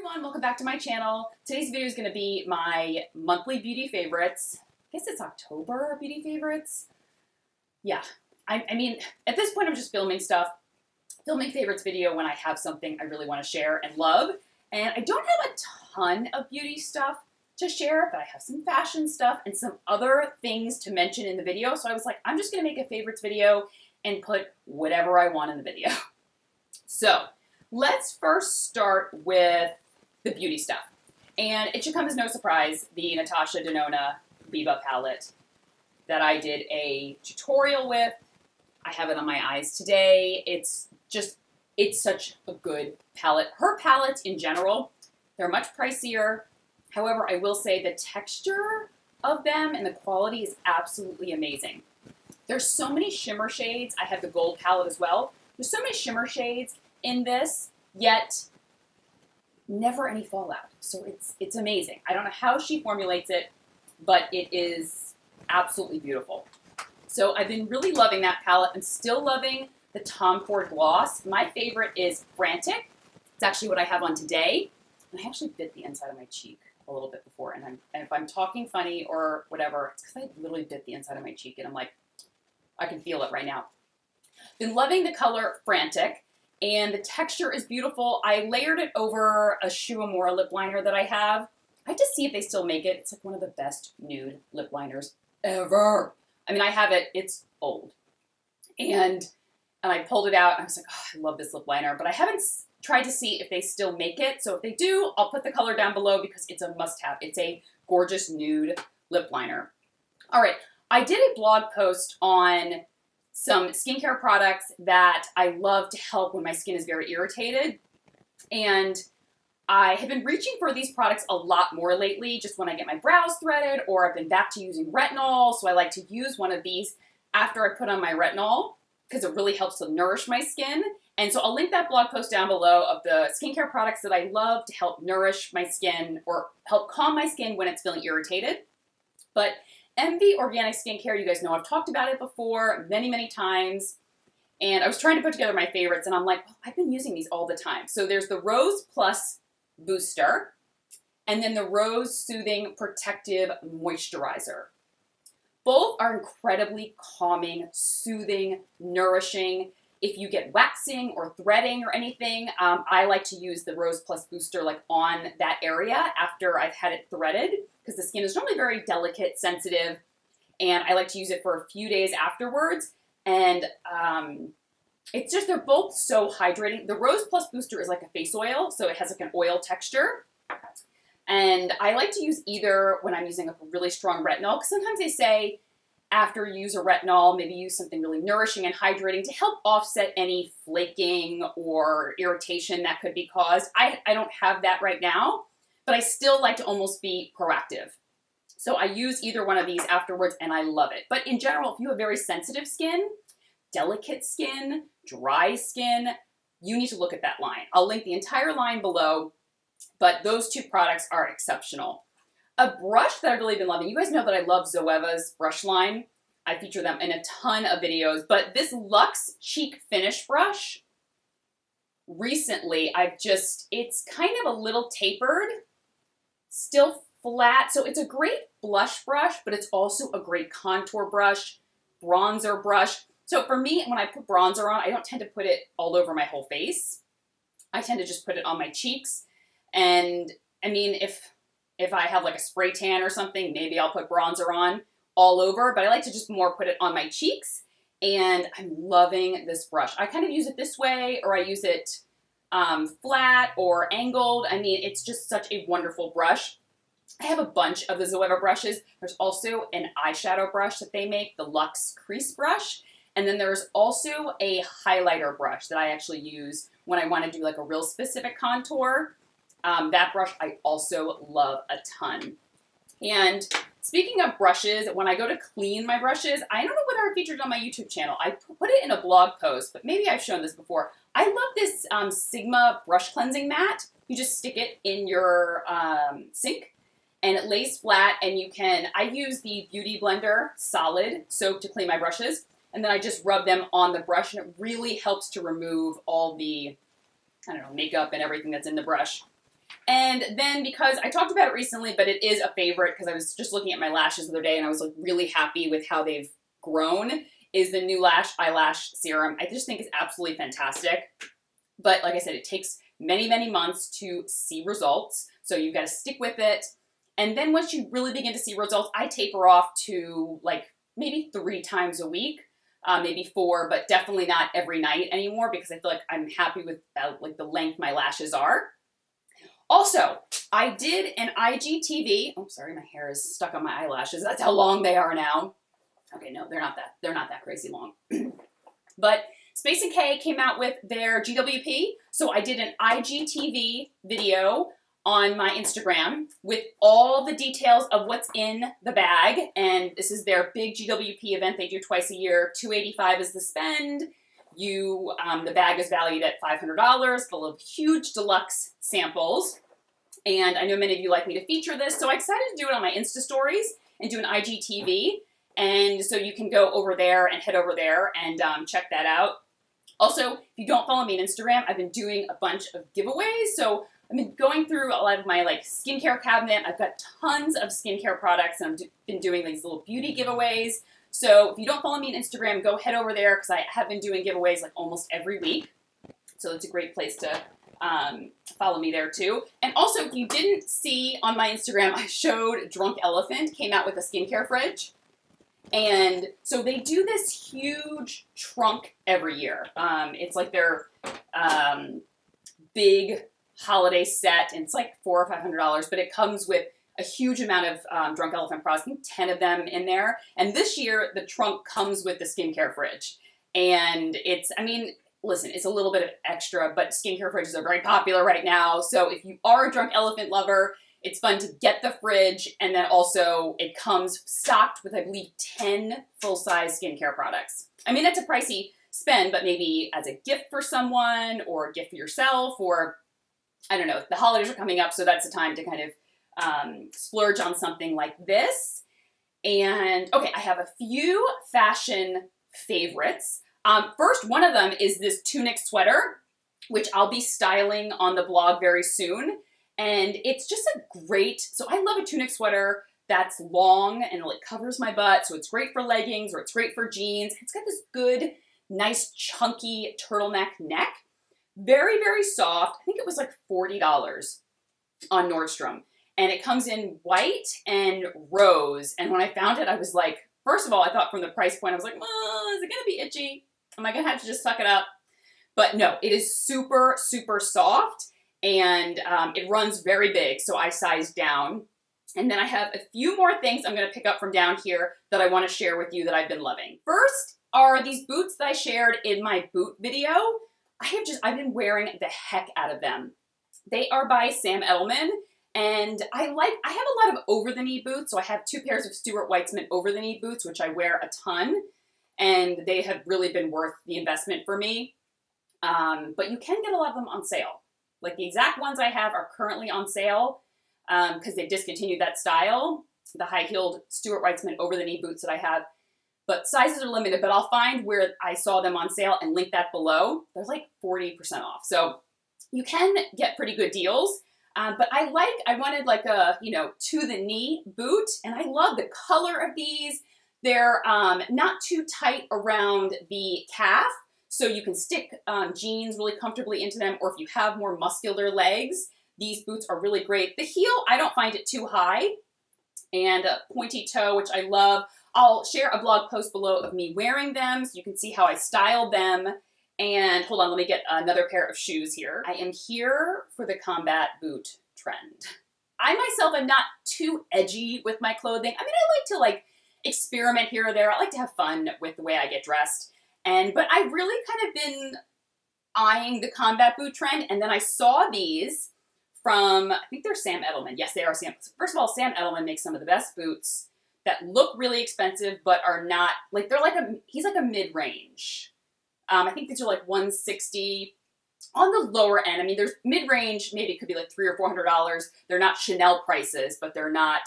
everyone, welcome back to my channel. Today's video is going to be my monthly beauty favorites. I guess it's October beauty favorites. Yeah, I mean, at this point I'm just filming favorites video when I have something I really want to share and love. And I don't have a ton of beauty stuff to share, but I have some fashion stuff and some other things to mention in the video. So I was like, I'm just going to make a favorites video and put whatever I want in the video. So let's first start with the beauty stuff. And it should come as no surprise, the Natasha Denona Biba palette that I did a tutorial with. I have it on my eyes today. It's such a good palette. Her palettes in general, they're much pricier. However, I will say the texture of them and the quality is absolutely amazing. There's so many shimmer shades. I have the gold palette as well. There's so many shimmer shades in this, yet never any fallout. So it's amazing. I don't know how she formulates it, but it is absolutely beautiful. So I've been really loving that palette. I'm still loving the Tom Ford gloss. My favorite is Frantic. It's actually what I have on today. And I actually bit the inside of my cheek a little bit before. And if I'm talking funny or whatever, it's because I literally bit the inside of my cheek. And I'm like, I can feel it right now. Been loving the color Frantic. And the texture is beautiful. I layered it over a Shu Uemura lip liner that I have. I have to see if they still make it. It's like one of the best nude lip liners ever. I mean, I have it. It's old. And I pulled it out. And I was like, oh, I love this lip liner. But I haven't tried to see if they still make it. So if they do, I'll put the color down below because it's a must-have. It's a gorgeous nude lip liner. All right. I did a blog post on some skincare products that I love to help when my skin is very irritated. And I have been reaching for these products a lot more lately, just when I get my brows threaded or I've been back to using retinol. So I like to use one of these after I put on my retinol because it really helps to nourish my skin. And so I'll link that blog post down below of the skincare products that I love to help nourish my skin or help calm my skin when it's feeling irritated. But MV Organic Skincare, you guys know I've talked about it before many, many times. And I was trying to put together my favorites and I'm like, well, I've been using these all the time. So there's the Rose Plus Booster and then the Rose Soothing Protective Moisturizer. Both are incredibly calming, soothing, nourishing. If you get waxing or threading or anything, I like to use the Rose Plus Booster like on that area after I've had it threaded because the skin is normally very delicate, sensitive, and I like to use it for a few days afterwards. And it's just, they're both so hydrating. The Rose Plus Booster is like a face oil, so it has like an oil texture. And I like to use either when I'm using a really strong retinol, because sometimes they say after you use a retinol, maybe use something really nourishing and hydrating to help offset any flaking or irritation that could be caused. I don't have that right now, but I still like to almost be proactive. So I use either one of these afterwards and I love it. But in general, if you have very sensitive skin, delicate skin, dry skin, you need to look at that line. I'll link the entire line below, but those two products are exceptional. A brush that I've really been loving, you guys know that I love Zoeva's brush line. I feature them in a ton of videos, but this Luxe Cheek Finish brush, recently it's kind of a little tapered, still flat. So it's a great blush brush, but it's also a great contour brush, bronzer brush. So for me, when I put bronzer on, I don't tend to put it all over my whole face. I tend to just put it on my cheeks. And I mean, if I have like a spray tan or something, maybe I'll put bronzer on all over, but I like to just more put it on my cheeks. And I'm loving this brush. I kind of use it this way, or I use it flat or angled. I mean, it's just such a wonderful brush. I have a bunch of the Zoeva brushes. There's also an eyeshadow brush that they make, the Luxe Crease Brush. And then there's also a highlighter brush that I actually use when I want to do like a real specific contour. That brush I also love a ton. And speaking of brushes, when I go to clean my brushes, I don't know whether I featured it on my YouTube channel. I put it in a blog post, but maybe I've shown this before. I love this Sigma brush cleansing mat. You just stick it in your sink and it lays flat, and I use the Beauty Blender Solid soap to clean my brushes, and then I just rub them on the brush, and it really helps to remove all the, I don't know, makeup and everything that's in the brush. And then because I talked about it recently, but it is a favorite because I was just looking at my lashes the other day and I was like really happy with how they've grown, is the new eyelash serum. I just think it's absolutely fantastic. But like I said, it takes many, many months to see results. So you've got to stick with it. And then once you really begin to see results, I taper off to like maybe 3 times a week, maybe 4, but definitely not every night anymore because I feel like I'm happy with like the length my lashes are. Also, I did an IGTV. Oh, sorry, my hair is stuck on my eyelashes. That's how long they are now. Okay, no, they're not that crazy long. But Space and K came out with their GWP, so I did an IGTV video on my Instagram with all the details of what's in the bag, and this is their big GWP event they do twice a year. $285 is the spend. The bag is valued at $500, full of huge deluxe samples. And I know many of you like me to feature this, so I decided to do it on my Insta stories and do an IGTV. And so you can go over there and head over there and check that out. Also, if you don't follow me on Instagram, I've been doing a bunch of giveaways. So I've been going through a lot of my like skincare cabinet. I've got tons of skincare products, and I've been doing these little beauty giveaways. So if you don't follow me on Instagram, go head over there because I have been doing giveaways like almost every week. So it's a great place to follow me there too. And also, if you didn't see on my Instagram, I showed Drunk Elephant came out with a skincare fridge. And so they do this huge trunk every year. It's like their big holiday set, and it's like $400 or $500, but it comes with a huge amount of Drunk Elephant products, I think 10 of them in there. And this year, the trunk comes with the skincare fridge. And it's, I mean, listen, it's a little bit of extra, but skincare fridges are very popular right now. So if you are a Drunk Elephant lover, it's fun to get the fridge, and then also it comes stocked with, I believe, 10 full-size skincare products. I mean, that's a pricey spend, but maybe as a gift for someone or a gift for yourself, or I don't know, the holidays are coming up, so that's the time to kind of splurge on something like this. And okay, I have a few fashion favorites. First, one of them is this tunic sweater, which I'll be styling on the blog very soon. And it's just a great, so I love a tunic sweater that's long and it covers my butt. So it's great for leggings or it's great for jeans. It's got this good, nice, chunky turtleneck neck. Very, very soft. I think it was like $40 on Nordstrom. And it comes in white and rose. And when I found it, I was like, first of all, I thought from the price point, I was like, well, is it going to be itchy? Am I going to have to just suck it up? But no, it is super, super soft. And it runs very big, so I sized down. And then I have a few more things I'm going to pick up from down here that I want to share with you that I've been loving. First are these boots that I shared in my boot video. I've been wearing the heck out of them. They are by Sam Edelman, and I have a lot of over-the-knee boots, so I have 2 pairs of Stuart Weitzman over-the-knee boots, which I wear a ton, and they have really been worth the investment for me. But you can get a lot of them on sale. Like the exact ones I have are currently on sale because they've discontinued that style, the high-heeled Stuart Weitzman over-the-knee boots that I have. But sizes are limited, but I'll find where I saw them on sale and link that below. They're like 40% off. So you can get pretty good deals. But I wanted like a, to-the-knee boot, and I love the color of these. They're not too tight around the calf, so you can stick jeans really comfortably into them, or if you have more muscular legs, these boots are really great. The heel, I don't find it too high, and a pointy toe, which I love. I'll share a blog post below of me wearing them, so you can see how I styled them. And hold on, let me get another pair of shoes here. I am here for the combat boot trend. I myself am not too edgy with my clothing. I mean, I like to experiment here or there. I like to have fun with the way I get dressed. But I've really kind of been eyeing the combat boot trend, and then I saw these from, I think they're Sam Edelman. Yes, they are Sam. First of all, Sam Edelman makes some of the best boots that look really expensive, but are not, he's like a mid-range. I think these are like $160 on the lower end. I mean, there's mid-range, maybe it could be like $300 or $400. They're not Chanel prices, but they're not,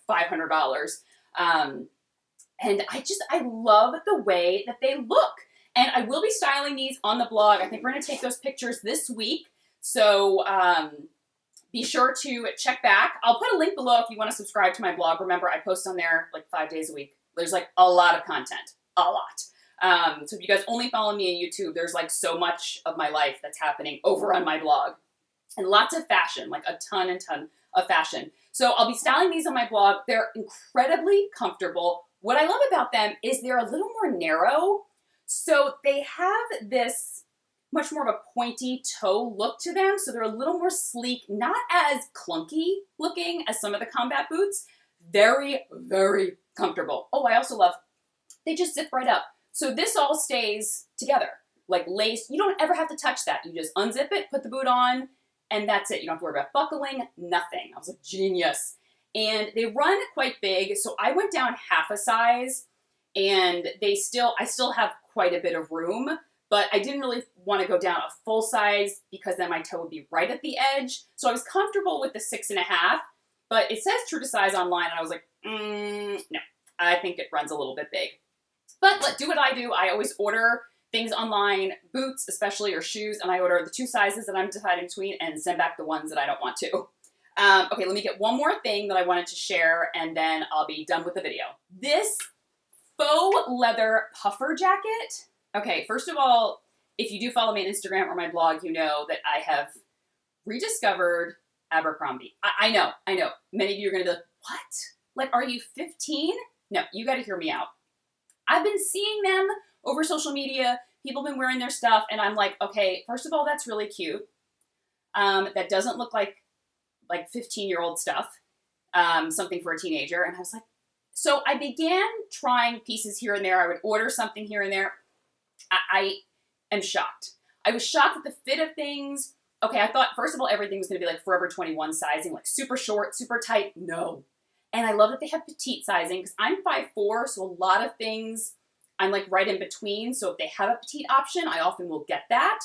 $500. And I love the way that they look. And I will be styling these on the blog. I think we're going to take those pictures this week. So be sure to check back. I'll put a link below if you want to subscribe to my blog. Remember, I post on there like 5 days a week. There's like a lot of content, a lot. So if you guys only follow me on YouTube, there's like so much of my life that's happening over on my blog. And lots of fashion, like a ton and ton of fashion. So I'll be styling these on my blog. They're incredibly comfortable. What I love about them is they're a little more narrow. So they have this much more of a pointy toe look to them. So they're a little more sleek, not as clunky looking as some of the combat boots. Very, very comfortable. Oh, I also love, they just zip right up. So this all stays together, like lace. You don't ever have to touch that. You just unzip it, put the boot on, and that's it. You don't have to worry about buckling, nothing. I was like, genius. And they run quite big, so I went down half a size, and I still have quite a bit of room, but I didn't really want to go down a full size because then my toe would be right at the edge. So I was comfortable with the 6.5, but it says true to size online, and I was like, no, I think it runs a little bit big. But do what I do. I always order things online, boots especially, or shoes, and I order the 2 sizes that I'm deciding between and send back the ones that I don't want to. Okay, let me get one more thing that I wanted to share, and then I'll be done with the video. This faux leather puffer jacket. Okay, first of all, if you do follow me on Instagram or my blog, you know that I have rediscovered Abercrombie. I know. Many of you are going to be like, what? Like, are you 15? No, you got to hear me out. I've been seeing them over social media. People have been wearing their stuff, and I'm like, okay, first of all, that's really cute. That doesn't look like 15-year-old stuff, something for a teenager. And I was like, so I began trying pieces here and there. I would order something here and there. I am shocked. I was shocked at the fit of things. Okay, I thought, first of all, everything was going to be like Forever 21 sizing, like super short, super tight. No. And I love that they have petite sizing because I'm 5'4", so a lot of things I'm like right in between. So if they have a petite option, I often will get that.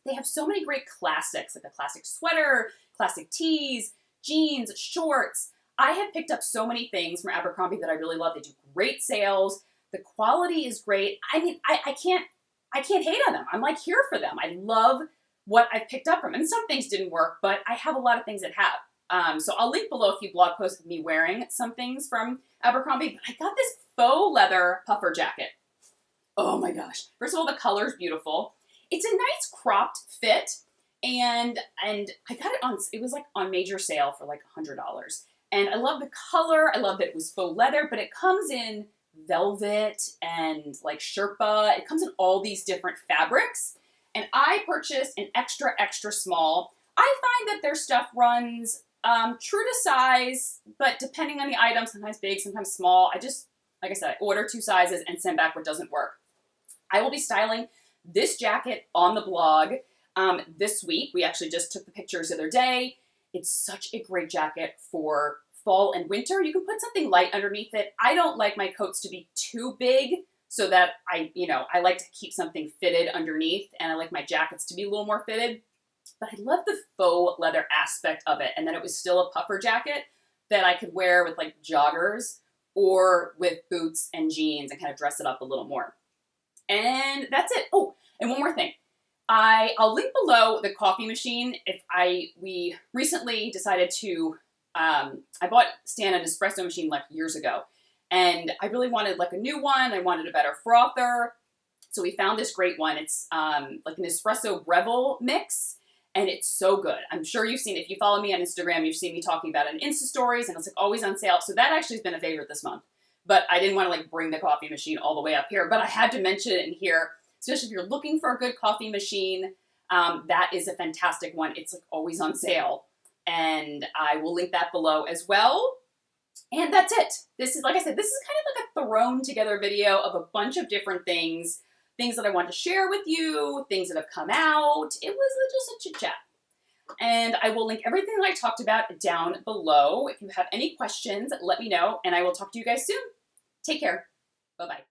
They have so many great classics, like a classic sweater, classic tees, jeans, shorts. I have picked up so many things from Abercrombie that I really love. They do great sales. The quality is great. I mean, I can't hate on them. I'm like here for them. I love what I've picked up from them. And some things didn't work, but I have a lot of things that have. So I'll link below a few blog posts of me wearing some things from Abercrombie. But I got this faux leather puffer jacket. Oh my gosh. First of all, the color's beautiful. It's a nice cropped fit. And I got it was like on major sale for like $100. And I love the color. I love that it was faux leather, but it comes in velvet and like Sherpa. It comes in all these different fabrics. And I purchased an extra, extra small. I find that their stuff runs true to size, but depending on the item, sometimes big, sometimes small. Like I said, I order 2 sizes and send back what doesn't work. I will be styling this jacket on the blog this week. We actually just took the pictures the other day. It's such a great jacket for fall and winter. You can put something light underneath it. I don't like my coats to be too big so that I like to keep something fitted underneath, and I like my jackets to be a little more fitted. But I love the faux leather aspect of it, and then it was still a puffer jacket that I could wear with like joggers or with boots and jeans and kind of dress it up a little more. And that's it. Oh, and one more thing. I'll link below the coffee machine. We recently decided to, I bought Stan an espresso machine like years ago, and I really wanted like a new one. I wanted a better frother. So we found this great one. It's like an espresso Breville mix, and it's so good. I'm sure you've seen it. If you follow me on Instagram, you've seen me talking about it in Insta stories, and it's like always on sale. So that actually has been a favorite this month. But I didn't want to like bring the coffee machine all the way up here, but I had to mention it in here, especially if you're looking for a good coffee machine. That is a fantastic one. It's like always on sale, and I will link that below as well. And that's it. This is, like I said, this is kind of like a thrown together video of a bunch of different things that I want to share with you, things that have come out. It was just a chit chat. And I will link everything that I talked about down below. If you have any questions, let me know, and I will talk to you guys soon. Take care. Bye-bye.